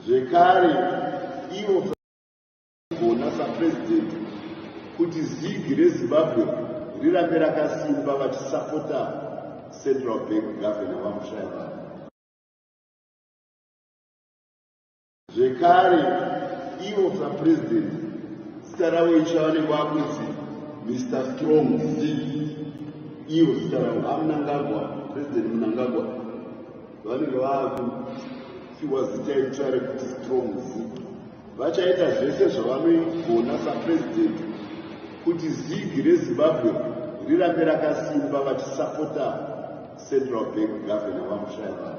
Zvekare ivo vagona sapresident kuti zig reZimbabwe rirambe rakasimba vachisapota central bank governor vamushayava. Zvekare ivo sapresident zita ravo ichava vakuzi Mr. Strong Zig. Ivo zita ravo Mnangagwa, president Mnangagwa vanenge vakupiwa zita ichava kuti Strong Zig. Vachaita zvese zvavanogona sapresident kuti zig reZimbabwe rirambe rakasimba vachisapota central bank governor vamushayava.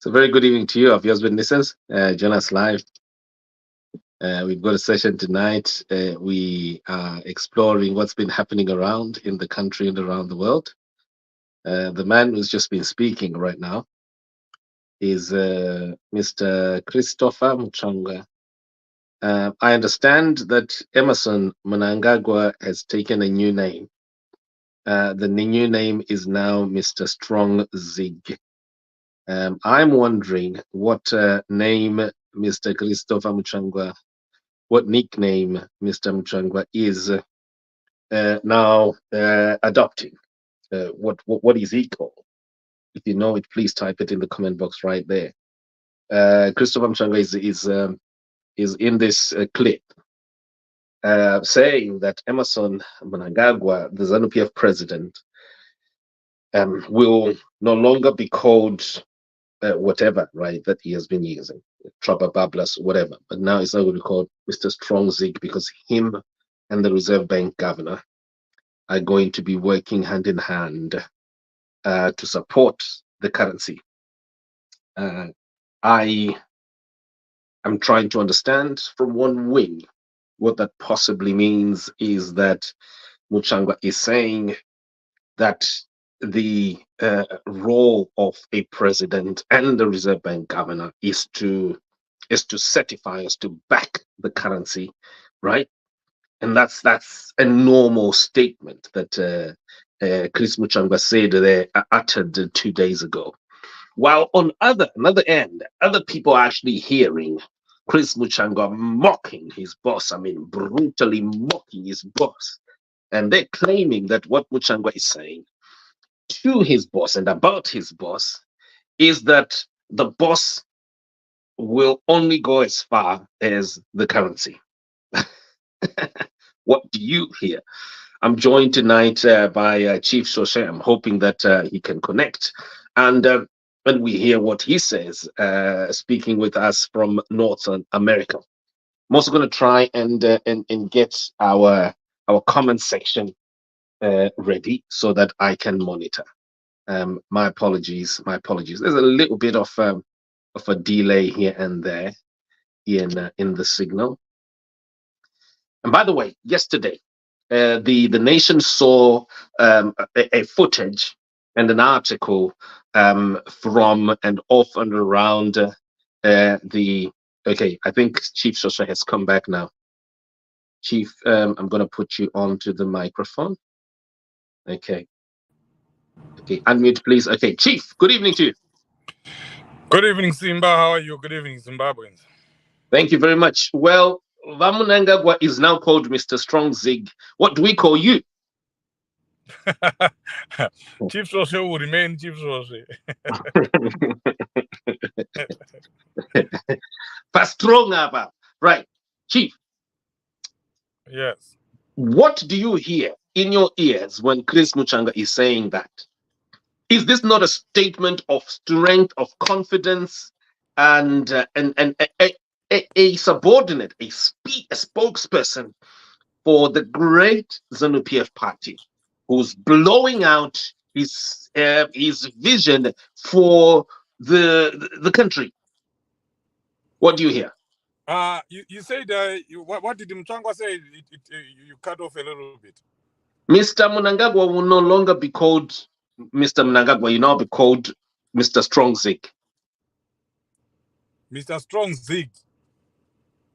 So very good evening to you, our viewers and listeners. Join us live. We've got a session tonight. We are exploring what's been happening around in the country and around the world. The man who's just been speaking right now is Mr. Christopher Muchangwa. I understand that Emerson Mnangagwa has taken a new name. The new name is now Mr. Strong Zig. I'm wondering what name Mr. Christopher Muchangwa, what nickname Mr. Muchangwa is now adopting. What is he called? If you know it, please type it in the comment box right there. Christopher Muchangwa is in this clip saying that Emerson Mnangagwa, the ZANU-PF president, will no longer be called whatever, right, that he has been using, Trapper Bablas, whatever. But now it's not going to be called Mr. Strong Zig because him and the Reserve Bank governor are going to be working hand in hand to support the currency. I am trying to understand from one wing what that possibly means is that Muchangwa is saying that the role of a president and the Reserve Bank governor is to certify, is to back the currency, right? And that's a normal statement that Chris Muchangwa said uttered 2 days ago. While on another end, other people are actually hearing Chris Muchangwa mocking his boss. I mean, brutally mocking his boss, and they're claiming that what Muchangwa is saying to his boss and about his boss is that the boss will only go as far as the currency. What do you hear? I'm joined tonight by Chief Shoshe. I'm hoping that he can connect and we hear what he says, speaking with us from North America. I'm also going to try and get our comment section ready so that I can monitor. My apologies. There's a little bit of a delay here and there in the signal. And by the way, yesterday the nation saw a footage and an article from and off and around the. Okay, I think Chief Shosha has come back now. Chief, I'm going to put you onto the microphone. Okay, unmute please. Okay, Chief, good evening to you. Good evening, Simba. How are you? Good evening, Zimbabweans. Thank you very much. Well, Mnangagwa is now called Mr. Strong Zig. What do we call you? Chief Shoshe will remain Chief Shoshe. Strong, right, Chief? Yes. What do you hear in your ears when Chris Muchangwa is saying that? Is this not a statement of strength, of confidence, and a subordinate, a spokesperson for the great ZANU-PF party, who's blowing out his vision for the country? What do you hear? You said what did Muchangwa say? You cut off a little bit. Mr. Mnangagwa will no longer be called Mr. Mnangagwa. You now be called Mr. Strong Zig. Mr. Strong Zig.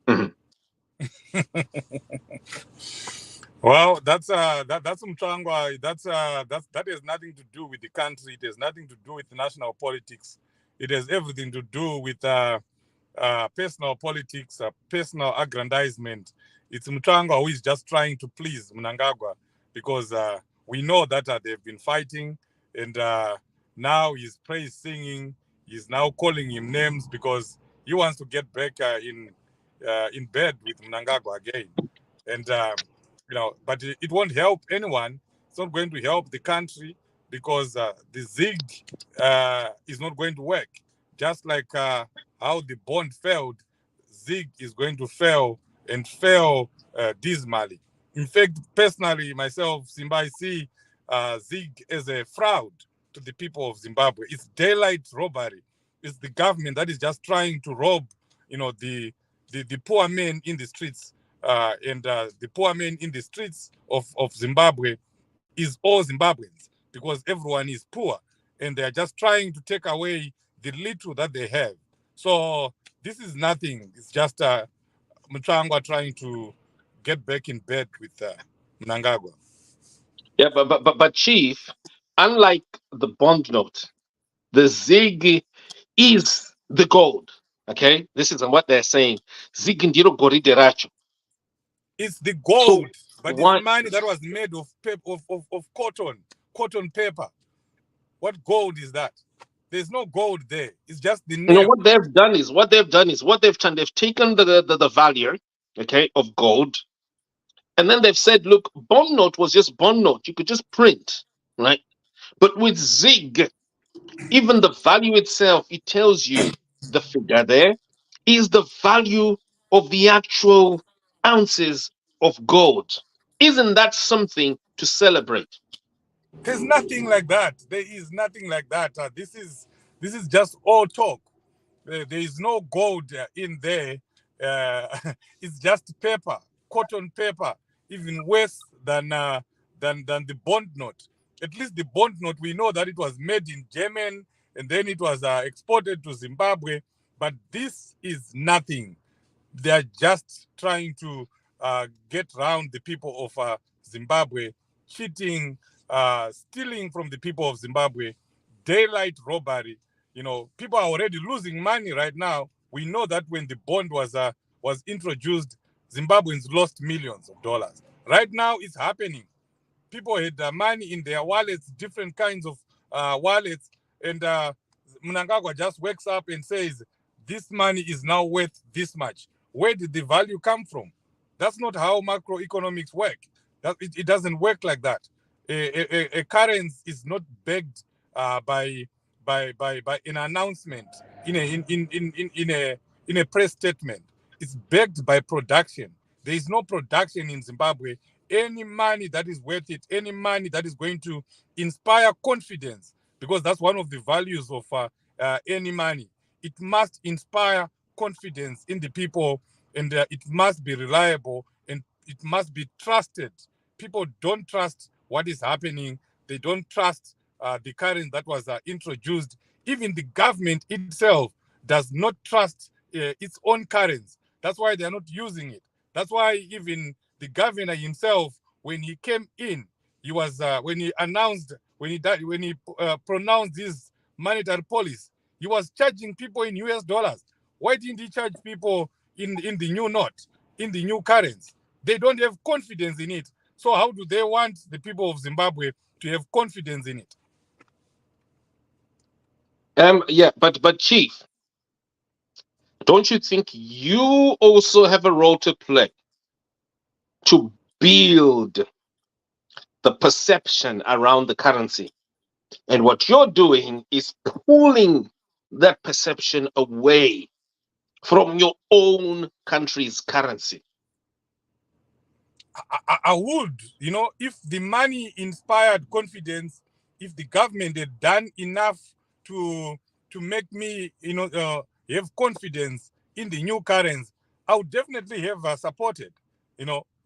Mhm. Well, that's Mchangwa. That has nothing to do with the country. It has nothing to do with national politics. It has everything to do with personal politics, personal aggrandizement. It's Mchangwa who is just trying to please Mnangagwa because we know that they've been fighting, and now he's praise singing. He's now calling him names because he wants to get back in bed with Mnangagwa again. And but it won't help anyone. It's not going to help the country because the ZIG is not going to work. Just like how the bond failed, ZIG is going to fail and fail dismally. In fact, personally, myself, Simba, I see ZIG as a fraud to the people of Zimbabwe. It's daylight robbery. It's the government that is just trying to rob, the poor men in the streets. And the poor men in the streets of Zimbabwe is all Zimbabweans because everyone is poor and they are just trying to take away the little that they have. So this is nothing. It's just Mchangwa trying to get back in bed with Mnangagwa. Yeah, but Chief, unlike the bond note, the ZIG is the gold. Okay, this is what they're saying. ZIG ndiro goridhe racho. It's the So gold, but why? it's money that was made of cotton paper. What gold is that? There's no gold there. It's just the name. What they've done is they've taken the value, okay, of gold, and then they've said, look, bond note was just bond note. You could just print, right? But with ZIG, even the value itself, it tells you the figure there is the value of the actual ounces of gold. Isn't that something to celebrate? There's nothing like that. There is nothing like that. This is just all talk. There is no gold in there. It's just paper, cotton paper, even worse than the bond note. At least the bond note, we know that it was made in Germany and then it was exported to Zimbabwe. But this is nothing. They are just trying to get around the people of Zimbabwe, cheating, stealing from the people of Zimbabwe, daylight robbery. People are already losing money right now. We know that when the bond was introduced, Zimbabweans lost millions of dollars. Right now, it's happening. People had money in their wallets, different kinds of wallets, and Mnangagwa just wakes up and says, this money is now worth this much. Where did the value come from? That's not how macroeconomics work. It doesn't work like that. A currency is not backed by an announcement in a press statement. It's backed by production. There is no production in Zimbabwe. Any money that is worth it, any money that is going to inspire confidence, because that's one of the values of any money. It must inspire confidence in the people, and it must be reliable, and it must be trusted. People don't trust what is happening. They don't trust the currency that was introduced. Even the government itself does not trust its own currency. That's why they're not using it. That's why even the governor himself, when he came in, he was when he pronounced his monetary policy, he was charging people in US dollars. Why didn't he charge people in the new note, in the new currency? They don't have confidence in it. So how do they want the people of Zimbabwe to have confidence in it? Yeah, but Chief, don't you think you also have a role to play to build the perception around the currency? And what you're doing is pulling that perception away from your own country's currency. I would, if the money inspired confidence, if the government had done enough to make me, have confidence in the new currency, I would definitely have supported.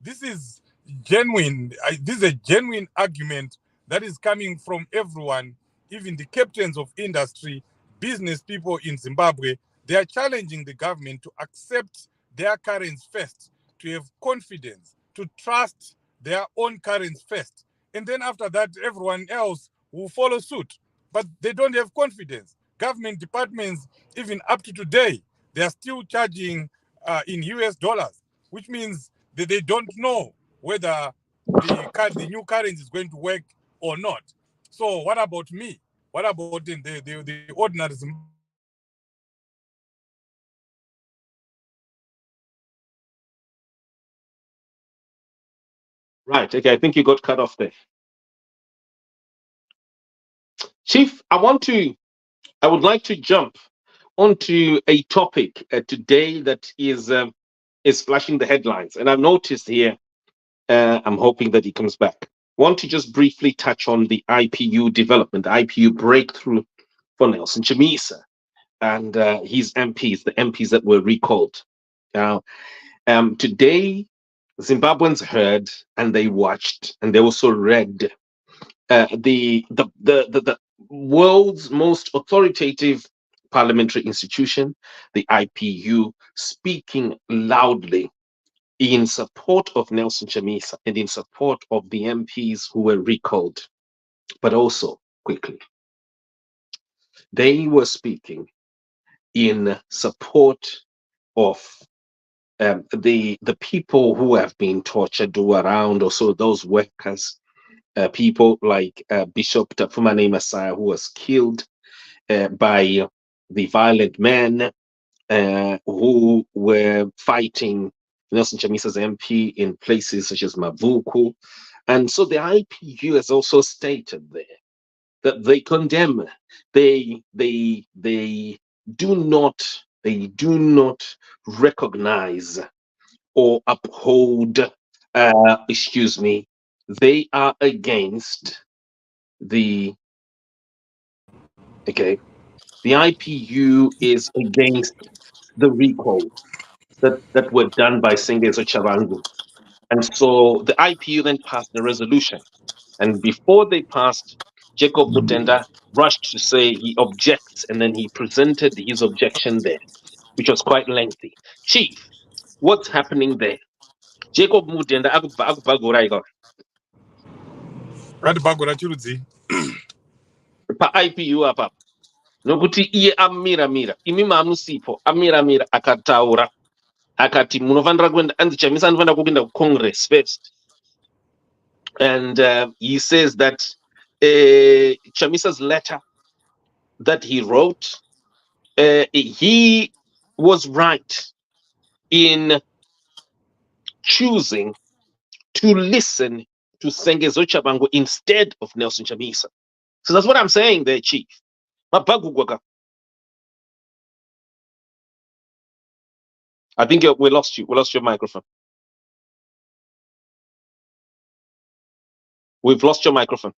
This is genuine. This is a genuine argument that is coming from everyone, even the captains of industry, business people in Zimbabwe. They are challenging the government to accept their currency first, to have confidence, to trust their own currency first. And then after that, everyone else will follow suit. But they don't have confidence. Government departments, even up to today, they are still charging in US dollars, which means that they don't know whether the new currency is going to work or not. So what about me? What about the ordinary Zimbabwean? Right. Okay. I think you got cut off there. Chief, I would like to jump onto a topic today that is flashing the headlines. And I've noticed here, I'm hoping that he comes back. Want to just briefly touch on the IPU development, the IPU breakthrough for Nelson Chamisa and his MPs, the MPs that were recalled. Now, today, Zimbabweans heard and they watched and they also read the world's most authoritative parliamentary institution, the IPU, speaking loudly in support of Nelson Chamisa and in support of the MPs who were recalled. But also, quickly, they were speaking in support of the people who have been tortured around, also those workers, people like Bishop Tafumane Messiah, who was killed by the violent men who were fighting Nelson Chamisa's MP in places such as Mavuku. And so the IPU has also stated there that they condemn, they do not recognize or uphold, they are against the IPU is against the recalls that were done by Sengezo Chavangu. And so the IPU then passed the resolution. And before they passed, Jacob Mutenda rushed to say he objects, and then he presented his objection there, which was quite lengthy. Chief, what's happening there? Jacob Mutenda akubhagura Radibagora Chirudzi. pa IPU apa. Nokuti iye amira imi mamusipo amira akataura akati munofanira kuenda anzi Chamisa anofanira kuenda kuCongress first. And he says that Chamisa's letter that he wrote, he was right in choosing to listen to Sengezo Chabangu instead of Nelson Chamisa. So that's what I'm saying there, Chief. I think we lost you. We lost your microphone. We've lost your microphone.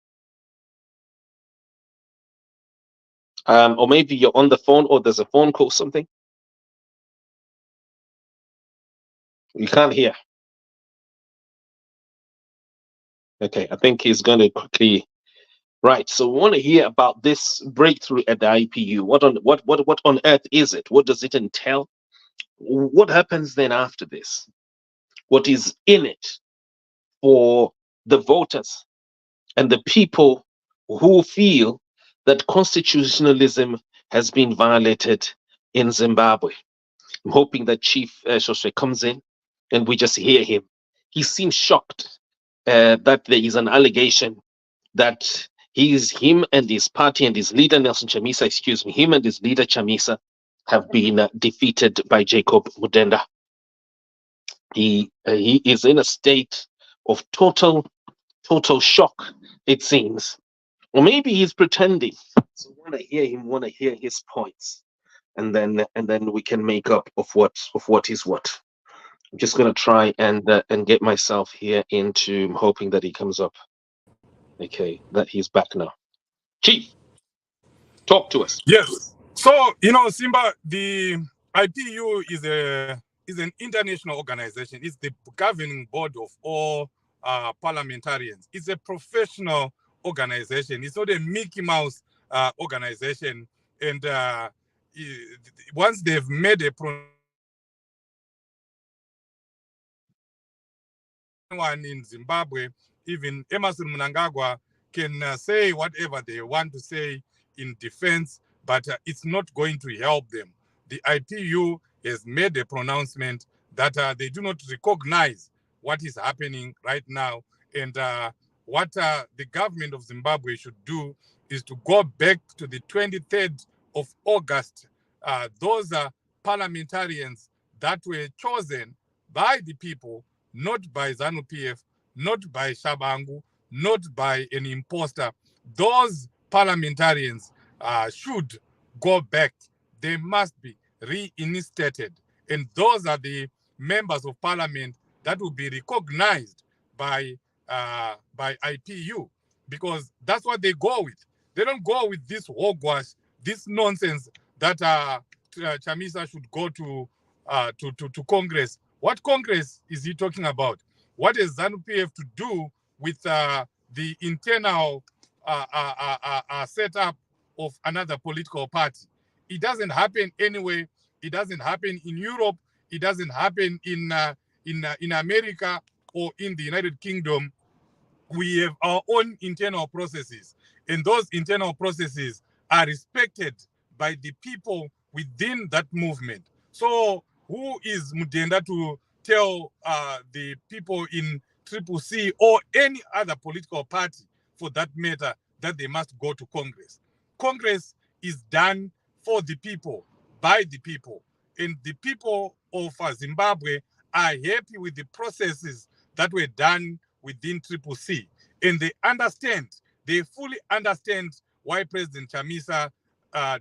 Or maybe you're on the phone or there's a phone call, something. You can't hear. Okay, I think he's going to quickly. Right, so we want to hear about this breakthrough at the IPU. What on earth is it? What does it entail? What happens then after this? What is in it for the voters and the people who feel that constitutionalism has been violated in Zimbabwe? I'm hoping that Chief Shoshe comes in and we just hear him. He seems shocked that there is an allegation that him and his party and his leader Nelson Chamisa, him and his leader Chamisa have been defeated by Jacob Mutenda. He is in a state of total shock, it seems. Or maybe he's pretending. So want to hear him, want to hear his points, and then we can make up of what is what. I'm just gonna try and get myself here into. I'm hoping that he comes up. Okay, that he's back now. Chief, talk to us. Yes. So, Simba, the IPU is an international organization. It's the governing board of all parliamentarians. It's a professional organization. It's not a Mickey Mouse organization. And once they've made a one in Zimbabwe, even Emerson Mnangagwa can say whatever they want to say in defense, but it's not going to help them. The IPU has made a pronouncement that they do not recognize what is happening right now, and what the government of Zimbabwe should do is to go back to the 23rd of August. Those are parliamentarians that were chosen by the people, not by ZANU-PF, not by Shabangu, not by an imposter. Those parliamentarians should go back. They must be reinstated. And those are the members of parliament that will be recognized by IPU, because that's what they go with. They don't go with this hogwash, this nonsense that CHAMISA should go to Congress. What Congress is he talking about? What has ZANU-PF to do with the internal setup of another political party? It doesn't happen anyway. It doesn't happen in Europe. It doesn't happen in America or in the United Kingdom. We have our own internal processes, and those internal processes are respected by the people within that movement. So who is Mudenda to tell the people in CCC or any other political party for that matter that they must go to Congress? Congress is done for the people, by the people, and the people of Zimbabwe are happy with the processes that were done within CCC, and they fully understand why President CHAMISA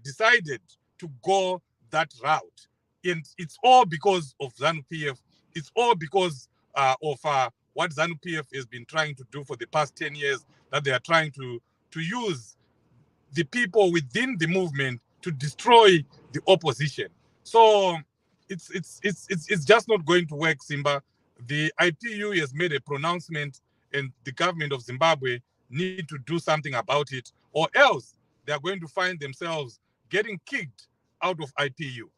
decided to go that route. And it's all because of ZANU-PF. It's all because of what ZANU-PF has been trying to do for the past 10 years, that they are trying to use the people within the movement to destroy the opposition. So it's just not going to work, Simba. The IPU has made a pronouncement, and the government of Zimbabwe need to do something about it, or else they are going to find themselves getting kicked out of IPU.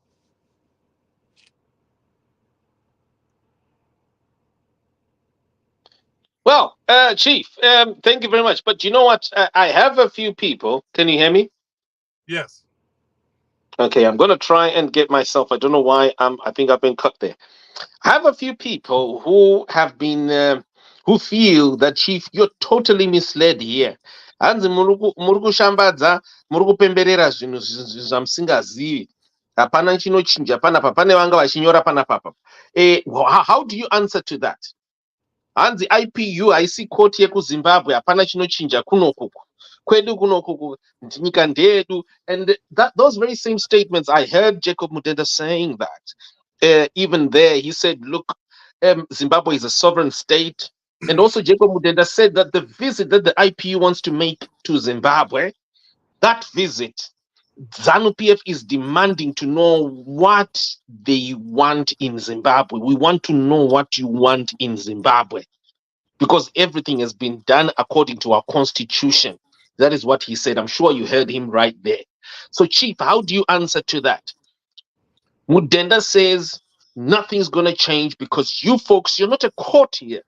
Well, Chief, thank you very much. But you know what? I have a few people. Can you hear me? Yes. Okay, I'm going to try and get myself. I don't know why I think I've been cut there. I have a few people who have been, who feel that, Chief, you're totally misled here. Hanzi muri kushambadza, muri kupemberera zvinhu zvamusingazivi. Hapana chinochinja panapa, pane vanga vachinyora panapa. How do you answer to that? Hanzi IPU haisi koti yekuZimbabwe, hapana chinochinja kunokuku. Kwedu kunokuku nyika ndedu. And those very same statements, I heard Jacob Mudenda saying that. Even there, he said, look, Zimbabwe is a sovereign state. And also Jacob Mudenda said that the visit that the IPU wants to make to Zimbabwe, that visit, ZANU-PF is demanding to know what they want in Zimbabwe. We want to know what you want in Zimbabwe, because everything has been done according to our constitution. That is what he said. I'm sure you heard him right there. So, Chief, how do you answer to that? Mudenda says nothing's going to change because you folks, you're not a court here.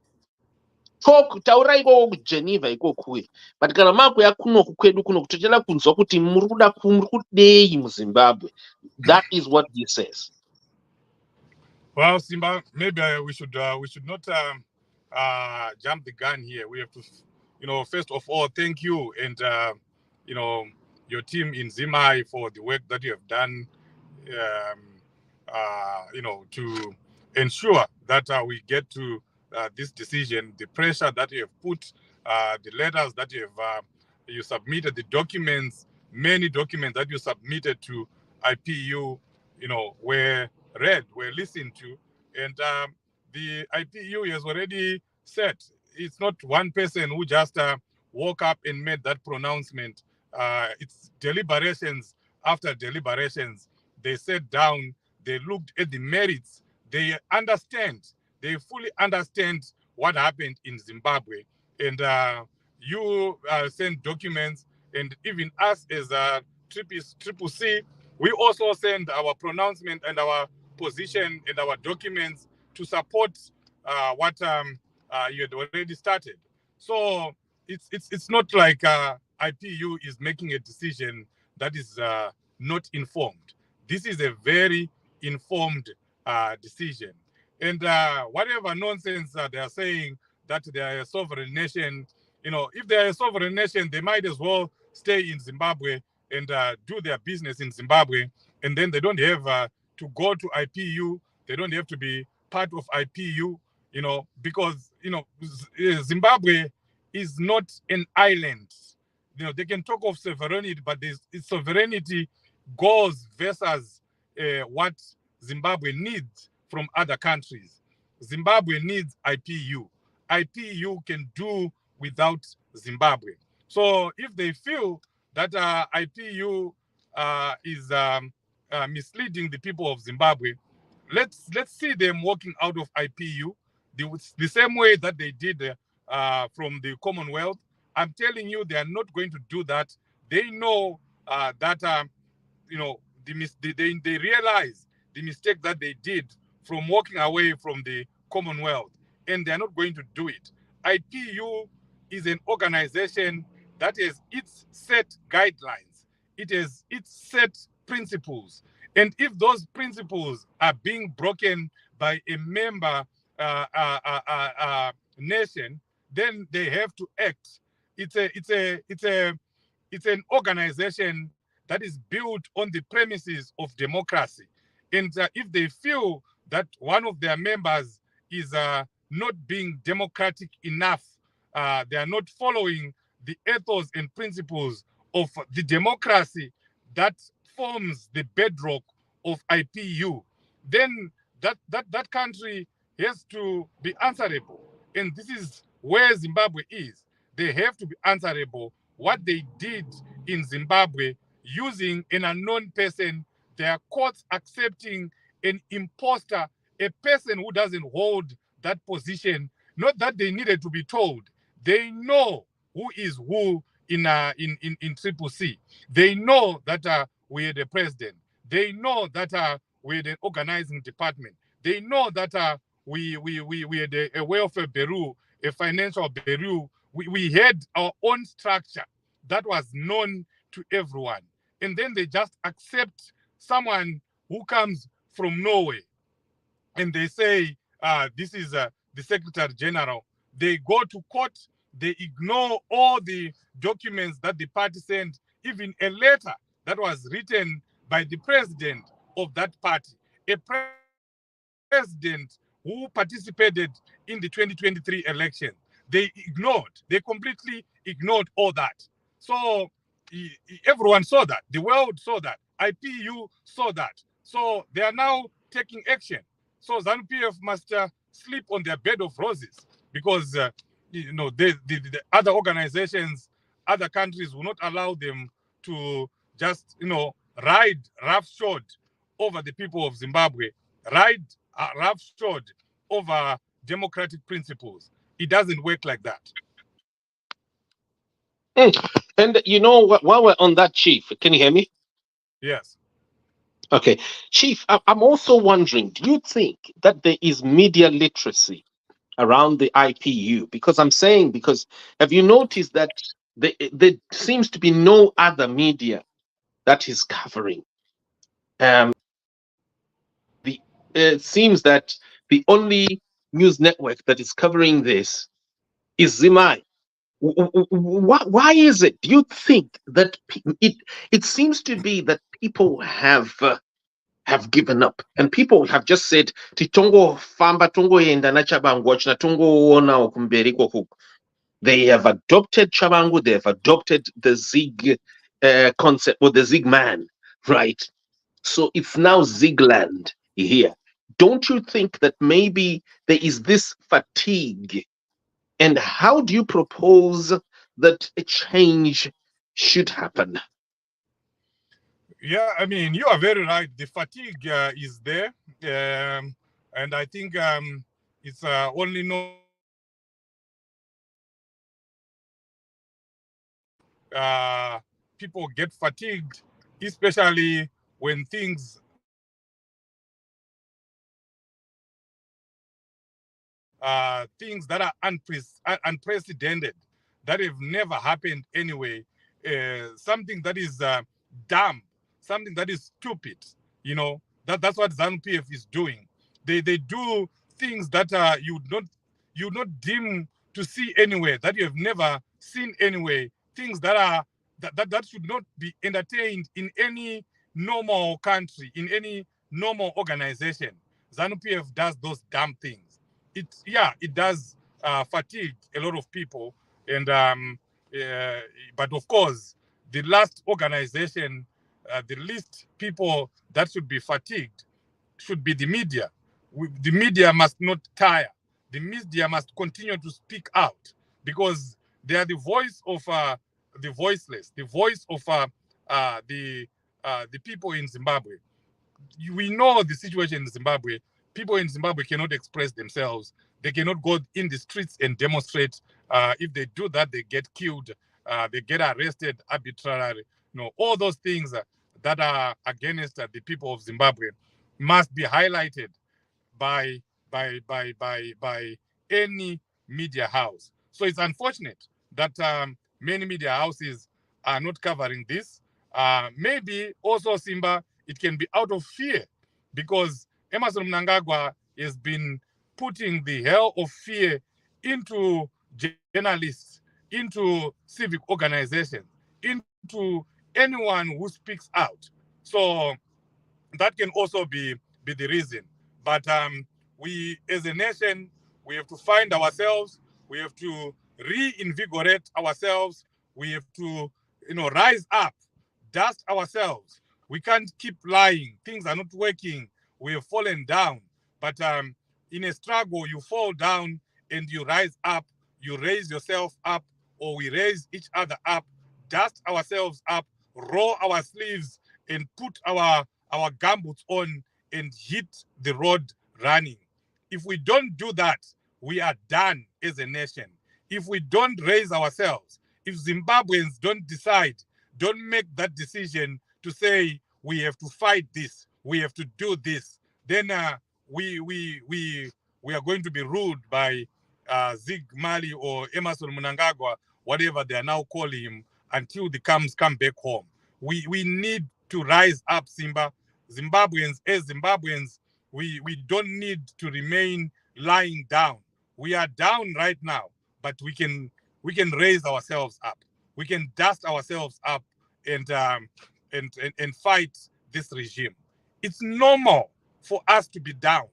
Talk taurai Geneva ikokuwe. But kana makuya kunoku kwedu kunoku tochela kunzwa kuti muri kudei muZimbabwe. That is what he says. Well, Simba, maybe we should not jump the gun here. We have to, first of all, thank you and your team in Zimai for the work that you have done. To ensure that we get to this decision, the pressure that you have put, the letters that you have, you submitted, the documents, many documents that you submitted to IPU, were read, were listened to, and the IPU has already said it's not one person who just woke up and made that pronouncement. It's deliberations after deliberations. They sat down, they looked at the merits, they fully understand what happened in Zimbabwe. And you sent documents, and even us as CCC, We also send our pronouncement and our position and our documents to support what you had already started. So it's not like IPU is making a decision that is not informed. This is a very informed decision. And whatever nonsense they are saying that they are a sovereign nation, if they are a sovereign nation, they might as well stay in Zimbabwe and do their business in Zimbabwe. And then they don't have to go to IPU. They don't have to be part of IPU, because, Zimbabwe is not an island. They can talk of sovereignty, but its sovereignty goes versus what Zimbabwe needs from other countries. Zimbabwe needs IPU. IPU can do without Zimbabwe. So if they feel that IPU is misleading the people of Zimbabwe, let's see them walking out of IPU the same way that they did from the Commonwealth. I'm telling you, they are not going to do that. They know that they realize the mistake that they did from walking away from the Commonwealth, and they're not going to do it. IPU is an organization that has its set guidelines. It has its set principles. And if those principles are being broken by a member nation, then they have to act. It's an organization that is built on the premises of democracy. And if they feel that one of their members is not being democratic enough, they are not following the ethos and principles of the democracy that forms the bedrock of IPU, then that country has to be answerable. And this is where Zimbabwe is. They have to be answerable. What they did in Zimbabwe using an unknown person, their courts accepting an imposter, a person who doesn't hold that position, not that they needed to be told. They know who is who in Triple C. They know that we had a president. They know that we had an organizing department. They know that we had a welfare bureau, a financial bureau. We had our own structure that was known to everyone. And then they just accept someone who comes from Norway and they say, this is the Secretary General. They go to court, they ignore all the documents that the party sent, even a letter that was written by the president of that party, a president who participated in the 2023 election. They completely ignored all that. So everyone saw that. The world saw that. IPU saw that. So they are now taking action. So ZANU-PF must sleep on their bed of roses because the other organizations, other countries will not allow them to just ride roughshod over the people of Zimbabwe, ride roughshod over democratic principles. It doesn't work like that. And while we're on that, Chief, can you hear me? Yes. Okay. Chief, I'm also wondering, do you think that there is media literacy around the IPU? Because have you noticed that there seems to be no other media that is covering? It seems that the only news network that is covering this is Zimai. Why is it? Do you think that it seems to be that people have given up and people have just said titongo famba tongoenda naChabangu china tongoonawo kumberi koku? They have adopted Chabangu, they have adopted the Zig concept or the Zig man, right? So it's now Zigland here. Don't you think that maybe there is this fatigue? And how do you propose that a change should happen? Yeah, I mean, you are very right. The fatigue is there. And I think it's only people get fatigued, especially when things that are unprecedented, that have never happened anyway, something that is dumb, something that is stupid. That's what ZANU-PF is doing. They do things that you would not deem to see anywhere, that you have never seen anywhere. Things that should not be entertained in any normal country, in any normal organization. ZANU-PF does those dumb things. It does fatigue a lot of people, and but of course, the last organization, the least people that should be fatigued should be the media. The media must not tire. The media must continue to speak out, because they are the voice of the voiceless, the voice of the people in Zimbabwe. We know the situation in Zimbabwe. People in Zimbabwe cannot express themselves. They cannot go in the streets and demonstrate. If they do that, they get killed. They get arrested arbitrarily. All those things that are against the people of Zimbabwe must be highlighted by any media house. So it's unfortunate that many media houses are not covering this. Maybe also, Simba, it can be out of fear, because Emmerson Mnangagwa has been putting the hell of fear into journalists, into civic organizations, into anyone who speaks out. So that can also be the reason. But we, as a nation, we have to find ourselves. We have to reinvigorate ourselves. We have to, rise up, dust ourselves. We can't keep lying. Things are not working. We have fallen down. But in a struggle, you fall down and you rise up. You raise yourself up, or we raise each other up, dust ourselves up, roll our sleeves, and put our gumboots on and hit the road running. If we don't do that, we are done as a nation. If we don't raise ourselves, if Zimbabweans don't decide, don't make that decision to say we have to fight this, we have to do this, then we are going to be ruled by Zig Mali or Emmerson Mnangagwa, whatever they are now calling him, until the comes come back home. We need to rise up, Simba. Zimbabweans, as Zimbabweans, we don't need to remain lying down. We are down right now, but we can raise ourselves up. We can dust ourselves up and fight this regime. It's normal for us to be down,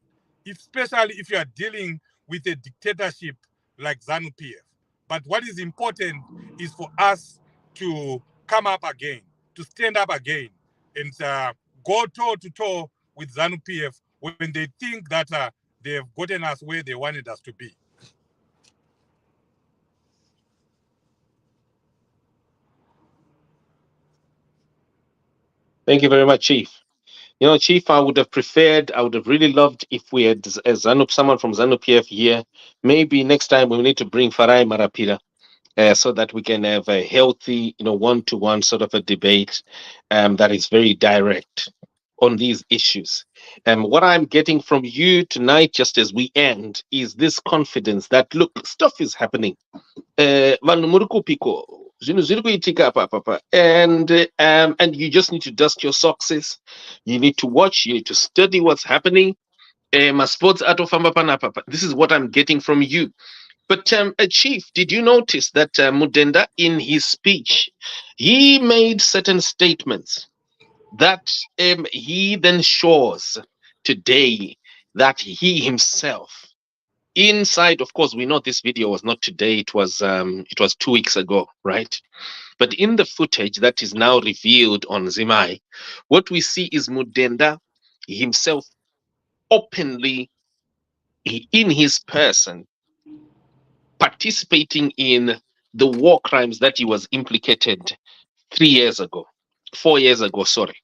especially if you are dealing with a dictatorship like ZANU-PF. But what is important is for us to come up again, to stand up again, and go toe-to-toe with ZANU-PF when they think that they have gotten us where they wanted us to be. Thank you very much, Chief. Chief, I would have really loved if we had someone from ZANU-PF here. Maybe next time we need to bring Farai Marapira, so that we can have a healthy, one-to-one sort of a debate that is very direct on these issues. What I'm getting from you tonight, just as we end, is this confidence that, look, stuff is happening. Vanhu muri kupiko, zvinhu zviri kuitika apa apa, and you just need to dust your socks. You need to watch. You need to study what's happening. Sports atofamba panapa. This is what I'm getting from you. But Chief, did you notice that Mudenda, in his speech, he made certain statements that he then shows today that he himself, inside, of course, we know this video was not today, it was 2 weeks ago, right? But in the footage that is now revealed on Zimai, what we see is Mudenda himself openly, in his person, participating in the war crimes that he was implicated 4 years ago, sorry.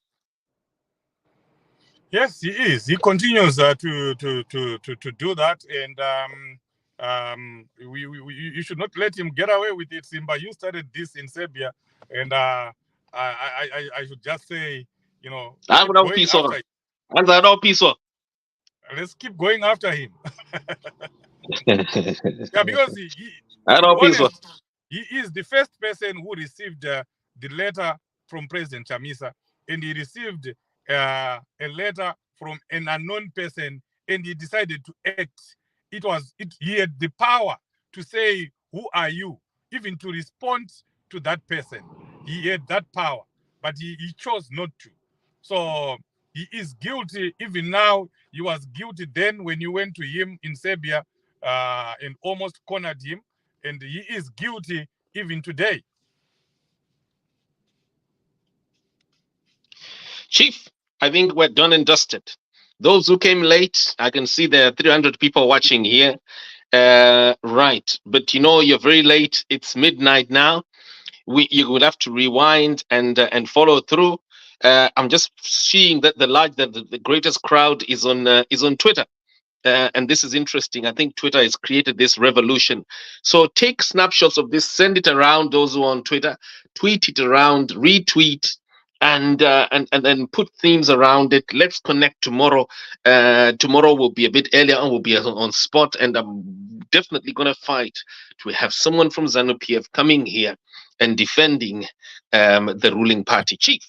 Yes, he is. He continues to do that, and you should not let him get away with it, Simba. You started this in Serbia, and I should just say, you know, I keep don't going peace after on. him. And I don't peace on. Let's keep going after him. Yeah, because I to be don't peace on. honest, he is the first person who received the letter from President Chamisa, and he received a letter from an unknown person, and he decided to act. He had the power to say, "Who are you?" Even to respond to that person. He had that power, but he chose not to. So he is guilty. Even now, he was guilty then when you went to him in Serbia and almost cornered him, and he is guilty even today. Chief, I think we're done and dusted. Those who came late, I can see there are 300 people watching here. Right, but you know you're very late. It's midnight now. You would have to rewind and follow through. I'm just seeing that the greatest crowd is on Twitter. And this is interesting. I think Twitter has created this revolution. So take snapshots of this, send it around those who are on Twitter, tweet it around, retweet, and then put themes around it. Let's connect tomorrow. Tomorrow will be a bit earlier and we'll be on spot. And I'm definitely going to fight to have someone from ZANU-PF coming here and defending the ruling party. Chief,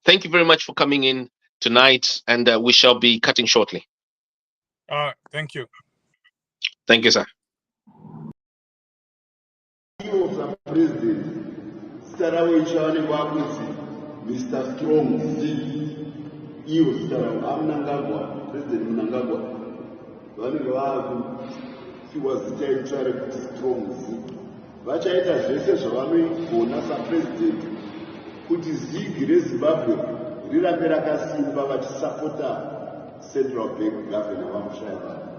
thank you very much for coming in tonight, and we shall be cutting shortly. Thank you. Thank you, sir. President, Mr. Strong ZIG, President Mnangagwa, he was the Strong ZIG. Vachaita zvese zvavanoigona sapresident kuti ZIG reZimbabwe rirambe rakasimba vachisapota Central Bank Governor vamushaya vanhu.